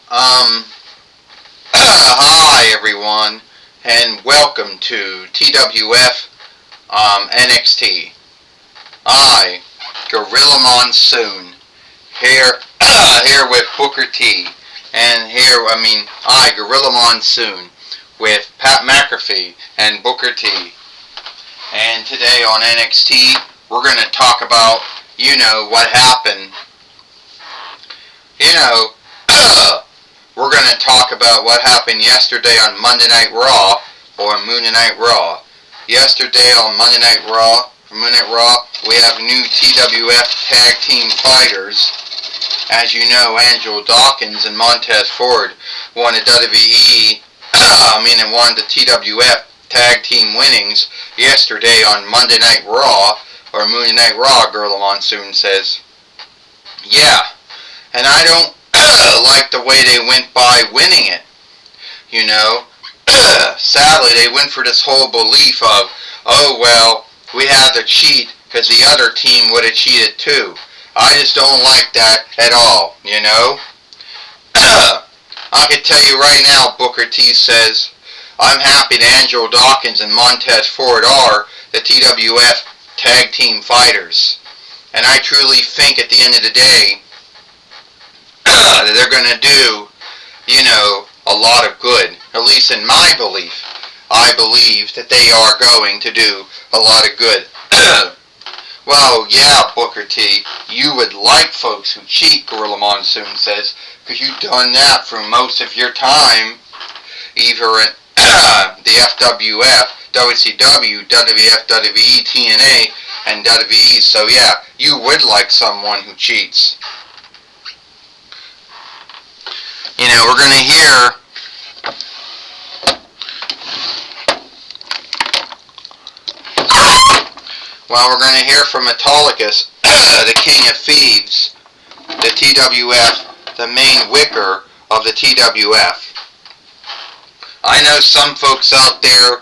Um, Hi everyone, and welcome to TWF NXT. I, Gorilla Monsoon, here here with Booker T, and I, Gorilla Monsoon, with Pat McAfee and Booker T. And today on NXT, we're gonna talk about, what happened. You know, we're going to talk about what happened yesterday on Monday Night Raw, or Monday Night Raw. Yesterday on Monday Night Raw, we have new TWF Tag Team Fighters. As you know, Angelo Dawkins and Montez Ford won the WWE, and won the TWF Tag Team winnings yesterday on Monday Night Raw, or Monday Night Raw, Gorilla Monsoon says. Yeah, and I don't like the way they went by winning it. You know, sadly they went for this whole belief of, oh well, we had to cheat because the other team would have cheated too. I just don't like that at all, you know. I can tell you right now, Booker T says, I'm happy that Angelo Dawkins and Montez Ford are the TWF Tag Team Fighters. And I truly think at the end of the day, that they're going to do, a lot of good. At least in my belief. I believe that they are going to do a lot of good. Well, yeah, Booker T, you would like folks who cheat, Gorilla Monsoon says, because you've done that for most of your time, either in the FWF, WCW, WWF, WWE, TNA, and WWE. So yeah, you would like someone who cheats. We're going to hear from Autolycus, the King of Thieves, the TWF, the main wicker of the TWF. I know some folks out there,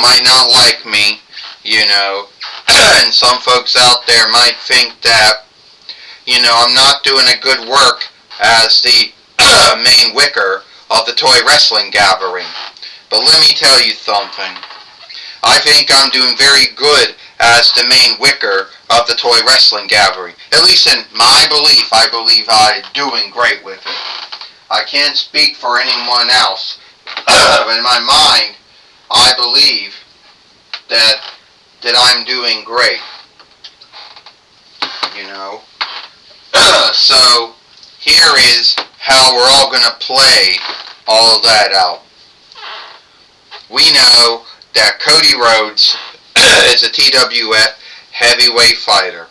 might not like me, and some folks out there might think that, I'm not doing a good work as the main wicker of the toy wrestling gathering. But let me tell you something. I think I'm doing very good as the main wicker of the toy wrestling gathering. At least in my belief, I believe I'm doing great with it. I can't speak for anyone else, but in my mind, I believe that I'm doing great. So here is how we're all going to play all of that out. We know that Cody Rhodes is a TWF heavyweight fighter.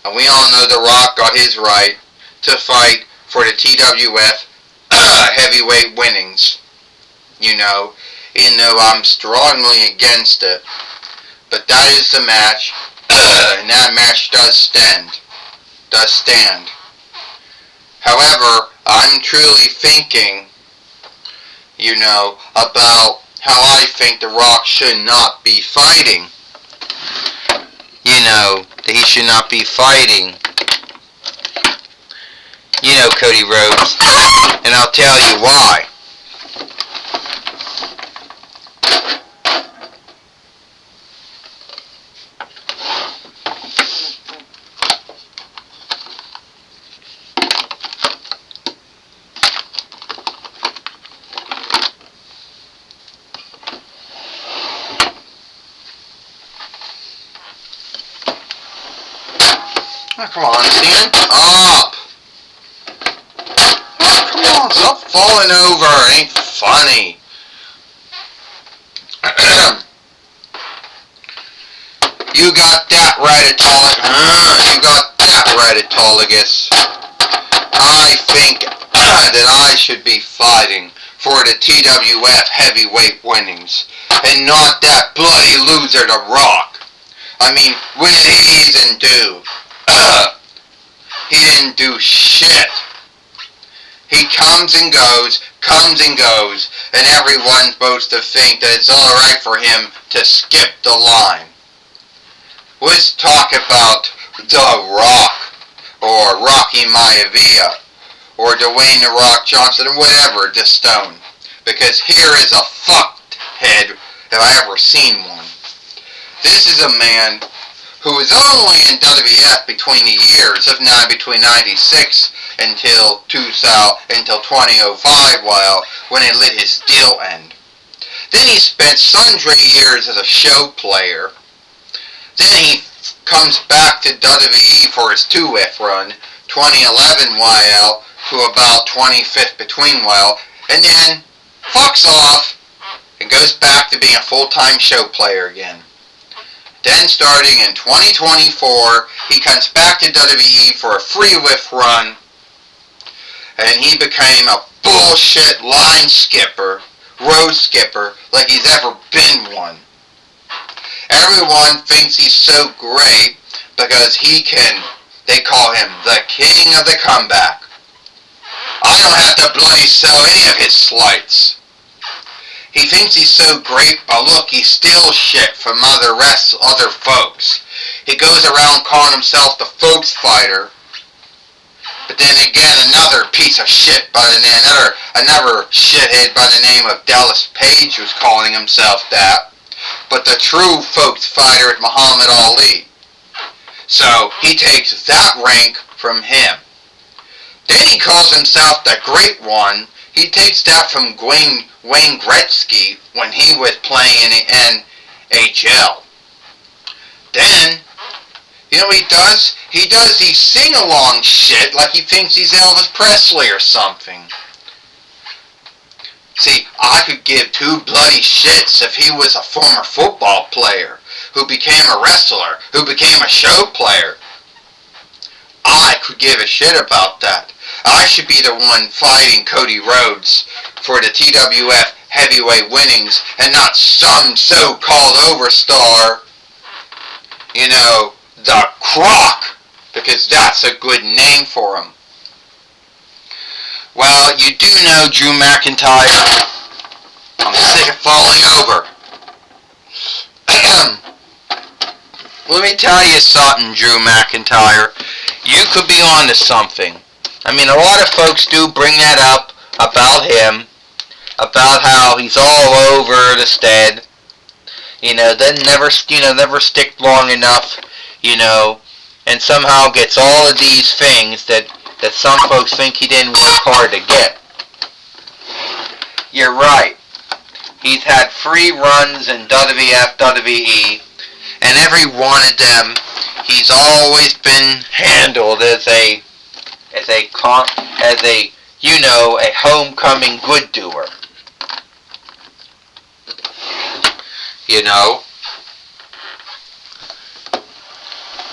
And we all know The Rock got his right to fight for the TWF heavyweight winnings. Even though I'm strongly against it. But that is the match, and that match does stand. However, I'm truly thinking, about how I think The Rock should not be fighting. That he should not be fighting, Cody Rhodes. And I'll tell you why. Oh, come on, stand up! Oh, come on, stop falling over. It ain't funny. You got that right, Autolycus. You got that right, Autolycus. I think that I should be fighting for the TWF heavyweight winnings, and not that bloody loser, The Rock. What did he even do? He didn't do shit. He comes and goes, and everyone's supposed to think that it's alright for him to skip the line. Let's talk about The Rock, or Rocky Maivia, or Dwayne The Rock Johnson, or whatever, this Stone. Because here is a fucked head if I ever seen one. This is a man who was only in WWF between the years of between 96 until 2005, when he let his deal end. Then he spent sundry years as a show player. Then he comes back to WWE for his 2F run, 2011 YL to about 25th between YL, and then fucks off and goes back to being a full-time show player again. Then starting in 2024, he comes back to WWE for a free whiff run, and he became a bullshit line skipper, road skipper, like he's ever been one. Everyone thinks he's so great because they call him the king of the comeback. I don't have to bloody sell any of his slights. He thinks he's so great, but look, he steals shit from other folks. He goes around calling himself the folks fighter. But then again, another piece of shit another shithead by the name of Dallas Page was calling himself that. But the true folks fighter is Muhammad Ali. So he takes that rank from him. Then he calls himself the Great One. He takes that from Wayne Gretzky when he was playing in the NHL. Then, you know what he does? He does these sing-along shit like he thinks he's Elvis Presley or something. See, I could give two bloody shits if he was a former football player who became a wrestler, who became a show player. I could give a shit about that. I should be the one fighting Cody Rhodes for the TWF heavyweight winnings and not some so-called overstar, the Croc, because that's a good name for him. Well, you do know Drew McIntyre. I'm sick of falling over. Let me tell you something, Drew McIntyre. You could be on to something. I mean, a lot of folks do bring that up about him, about how he's all over the stead. Then never stick long enough, and somehow gets all of these things that some folks think he didn't work hard to get. You're right. He's had free runs in WWF, WWE, and every one of them, he's always been handled as a homecoming good doer.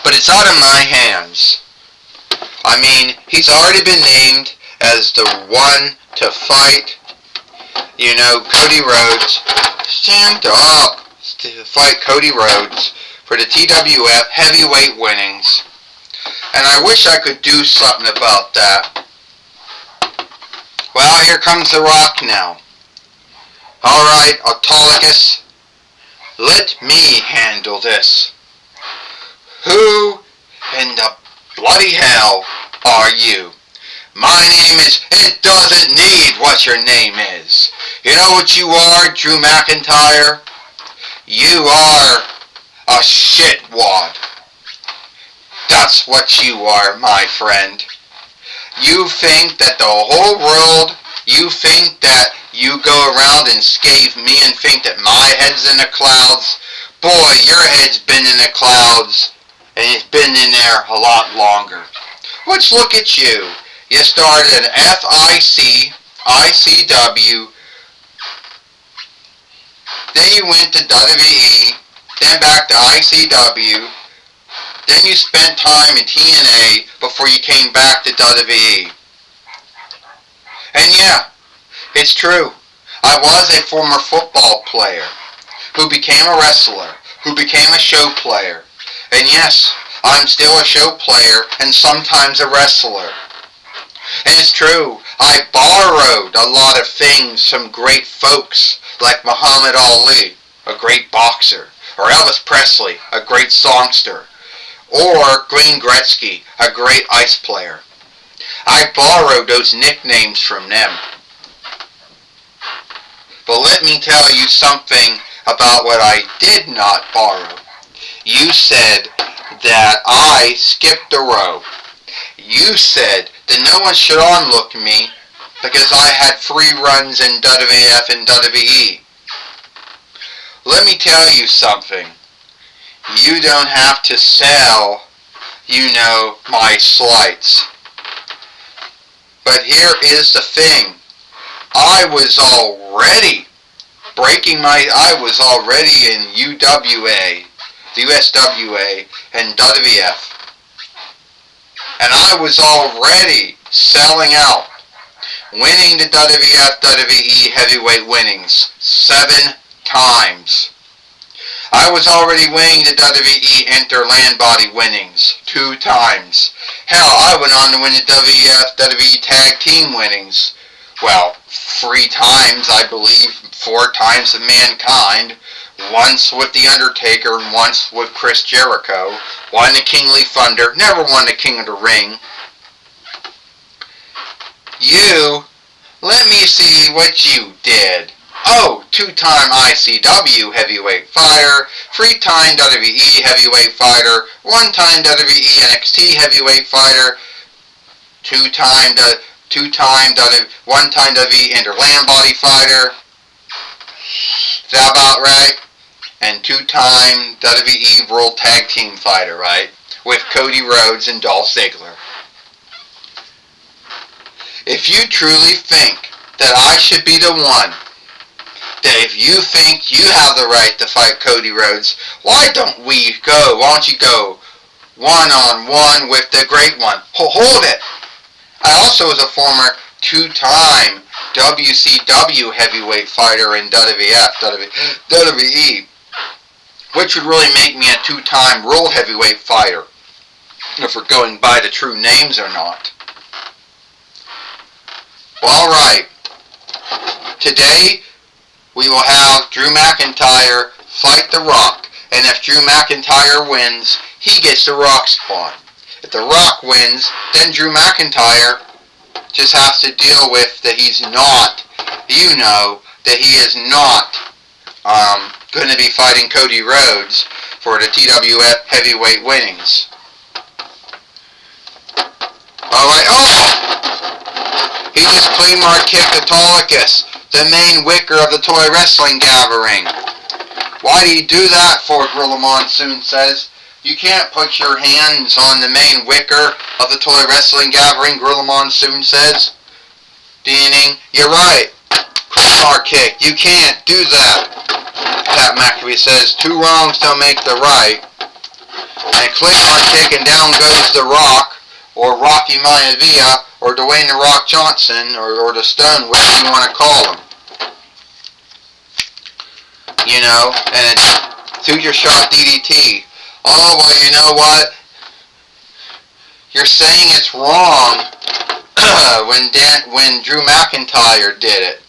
But it's out of my hands. I mean, he's already been named as the one to fight, Cody Rhodes. Stand up to fight Cody Rhodes for the TWF heavyweight winnings. And I wish I could do something about that. Well, here comes The Rock now. Alright, Autolycus, let me handle this. Who in the bloody hell are you? My name is... It doesn't need what your name is. You know what you are, Drew McIntyre? You are a shitwad. That's what you are, my friend. You think that the whole world, you think that you go around and scathe me and think that my head's in the clouds? Boy, your head's been in the clouds, and it's been in there a lot longer. Let's look at you. You started an FIC, ICW, then you went to WWE, then back to ICW, then you spent time in TNA before you came back to WWE. And yeah, it's true. I was a former football player who became a wrestler, who became a show player. And yes, I'm still a show player and sometimes a wrestler. And it's true, I borrowed a lot of things from great folks like Muhammad Ali, a great boxer, or Elvis Presley, a great songster, or Wayne Gretzky, a great ice player. I borrowed those nicknames from them. But let me tell you something about what I did not borrow. You said that I skipped a row. You said that no one should onlook me because I had free runs in WWF and WWE. Let me tell you something. You don't have to sell, my slights. But here is the thing. I was already in UWA, the USWA, and WWF. And I was already selling out, winning the WWF, WWE heavyweight winnings 7 times. I was already winning the WWE Interland Body winnings 2 times. Hell, I went on to win the WWF, WWE Tag Team winnings. Well, 3 times, I believe, 4 times with Mankind. Once with The Undertaker and once with Chris Jericho. Won the Kingly Thunder. Never won the King of the Ring. You, let me see what you did. Oh, 2-time ICW heavyweight fighter, 3-time WWE heavyweight fighter, 1-time WWE NXT heavyweight fighter, 1-time WWE Interland Body fighter. Is that about right? And 2-time WWE World Tag Team fighter, right? With Cody Rhodes and Dolph Ziggler. If you truly think that I should be the one, that if you think you have the right to fight Cody Rhodes, why don't you go one-on-one with the great one? Hold it! I also was a former 2-time WCW heavyweight fighter in WWE, which would really make me a 2-time World Heavyweight fighter, if we're going by the true names or not. Well, alright. Today, we will have Drew McIntyre fight The Rock. And if Drew McIntyre wins, he gets the Rock spot. If The Rock wins, then Drew McIntyre just has to deal with that he's not, that he is not going to be fighting Cody Rhodes for the TWF heavyweight winnings. Alright, he just Claymore kicked Autolycus, the main wicker of the toy wrestling gathering. Why do you do that for? Gorilla Monsoon says. You can't put your hands on the main wicker of the toy wrestling gathering, Gorilla Monsoon says. Ding, you're right. Claymore kick, you can't do that. Pat McAfee says, 2 wrongs don't make the right. And Claymore kick, and down goes The Rock, or Rocky Maivia, or Dwayne The Rock Johnson, or the Stone, whatever you want to call him. And it's suture shot DDT. Oh, well, you know what? You're saying it's wrong when Drew McIntyre did it.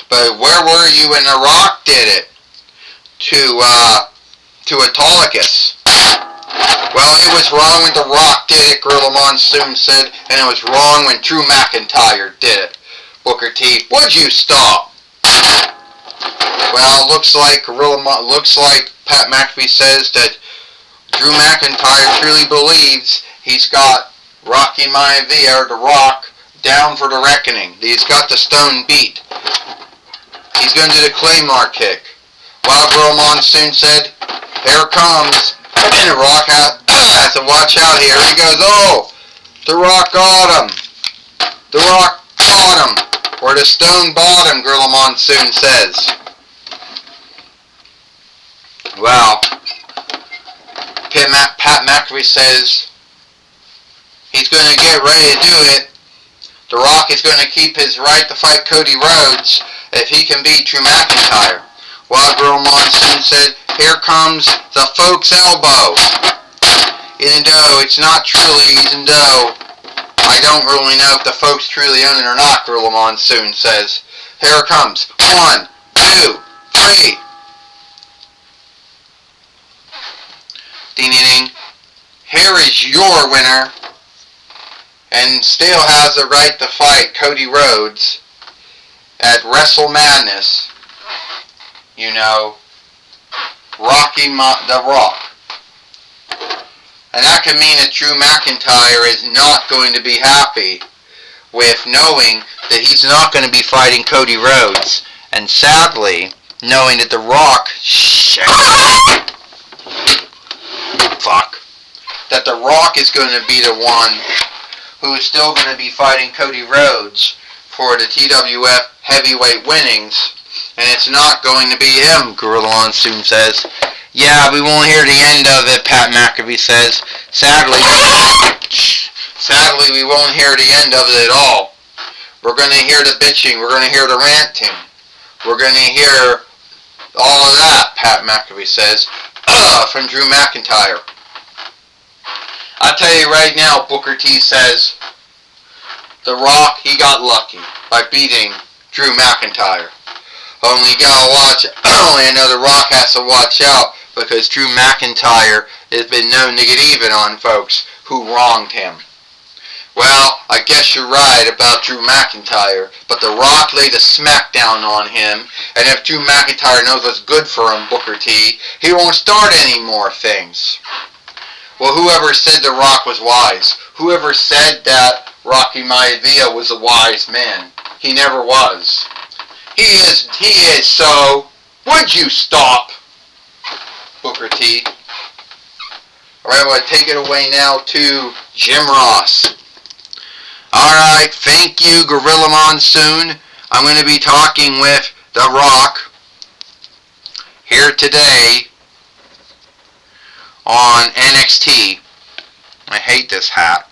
But where were you when The Rock did it? To Autolycus. Well, it was wrong when The Rock did it, Gorilla Monsoon said, and it was wrong when Drew McIntyre did it. Booker T, would you stop? Well, looks like Pat McAfee says that Drew McIntyre truly believes he's got Rocky Maivia, or The Rock, down for the reckoning. He's got the Stone beat. He's going to do the Claymore kick. Well, Gorilla Monsoon said, here it comes. And The Rock has to watch out here. He goes, oh, The Rock got him. The Rock got him. Or the Stone bottom, Gorilla Monsoon says. Well, Pat McAfee says he's going to get ready to do it. The Rock is going to keep his right to fight Cody Rhodes if he can beat Drew McIntyre. Well, Gorilla Monsoon said, here comes the folk's elbow. Even though it's not truly, even though I don't really know if the folks truly own it or not, Gorilla Monsoon says. Here it comes. 1, 2, 3. Ding, ding, ding. Here is your winner. and still has the right to fight Cody Rhodes at Wrestle Madness. You know, the Rock. And that could mean that Drew McIntyre is not going to be happy with knowing that he's not going to be fighting Cody Rhodes. And sadly, knowing that The Rock... that The Rock is going to be the one who is still going to be fighting Cody Rhodes for the TWF heavyweight winnings. And it's not going to be him, Gorilla Monsoon says. Yeah, we won't hear the end of it, Pat McAfee says. Sadly, we won't hear the end of it at all. We're going to hear the bitching. We're going to hear the ranting. We're going to hear all of that, Pat McAfee says, from Drew McIntyre. I tell you right now, Booker T says, The Rock, he got lucky by beating Drew McIntyre. Only gotta watch, only I know The Rock has to watch out because Drew McIntyre has been known to get even on folks who wronged him. Well, I guess you're right about Drew McIntyre, but The Rock laid a smackdown on him, and if Drew McIntyre knows what's good for him, Booker T, he won't start any more things. Well, whoever said The Rock was wise, whoever said that Rocky Maivia was a wise man, he never was. He is, so would you stop, Booker T? Alright, well, I take it away now to Jim Ross. Alright, thank you, Gorilla Monsoon. I'm going to be talking with The Rock here today on NXT. I hate this hat.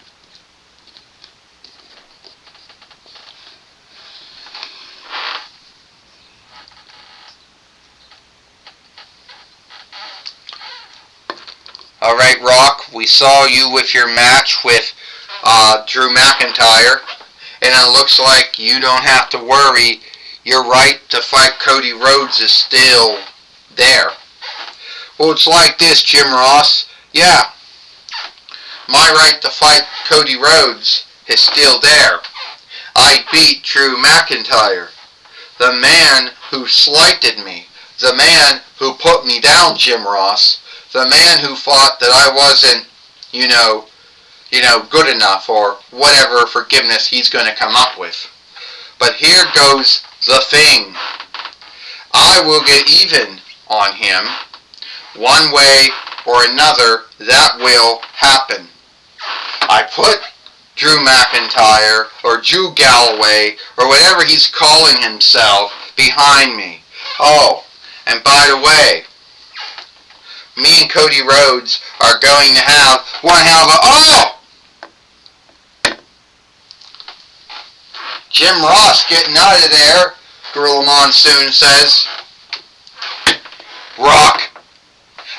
Alright, Rock, we saw you with your match with Drew McIntyre, and it looks like you don't have to worry. Your right to fight Cody Rhodes is still there. Well, it's like this, Jim Ross. Yeah, my right to fight Cody Rhodes is still there. I beat Drew McIntyre, the man who slighted me, the man who put me down, Jim Ross, the man who thought that I wasn't, good enough or whatever forgiveness he's going to come up with. But here goes the thing. I will get even on him one way or another. That will happen. I put Drew McIntyre or Drew Galloway or whatever he's calling himself behind me. Oh, and by the way, me and Cody Rhodes are going to have one hell of a... Jim Ross getting out of there, Gorilla Monsoon says. Rock,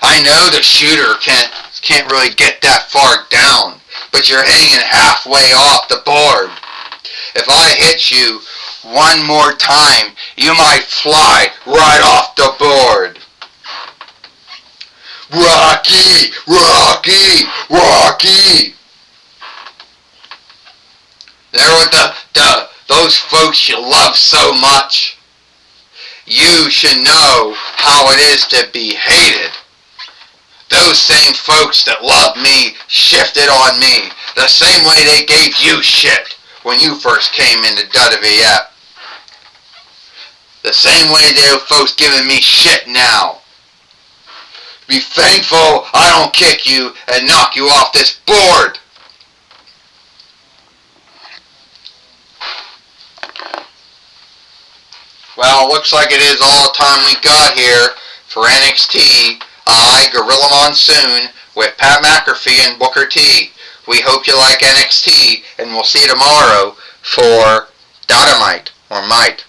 I know the shooter can't really get that far down, but you're hanging halfway off the board. If I hit you one more time, you might fly right off the board. Rocky! Rocky! Rocky! There were those folks you love so much. You should know how it is to be hated. Those same folks that love me shifted on me the same way they gave you shit when you first came into WWF. The same way those folks giving me shit now. Be thankful I don't kick you and knock you off this board. Well, looks like it is all the time we got here for NXT. I, Gorilla Monsoon, with Pat McAfee and Booker T. We hope you like NXT, and we'll see you tomorrow for Dynamite, or Might.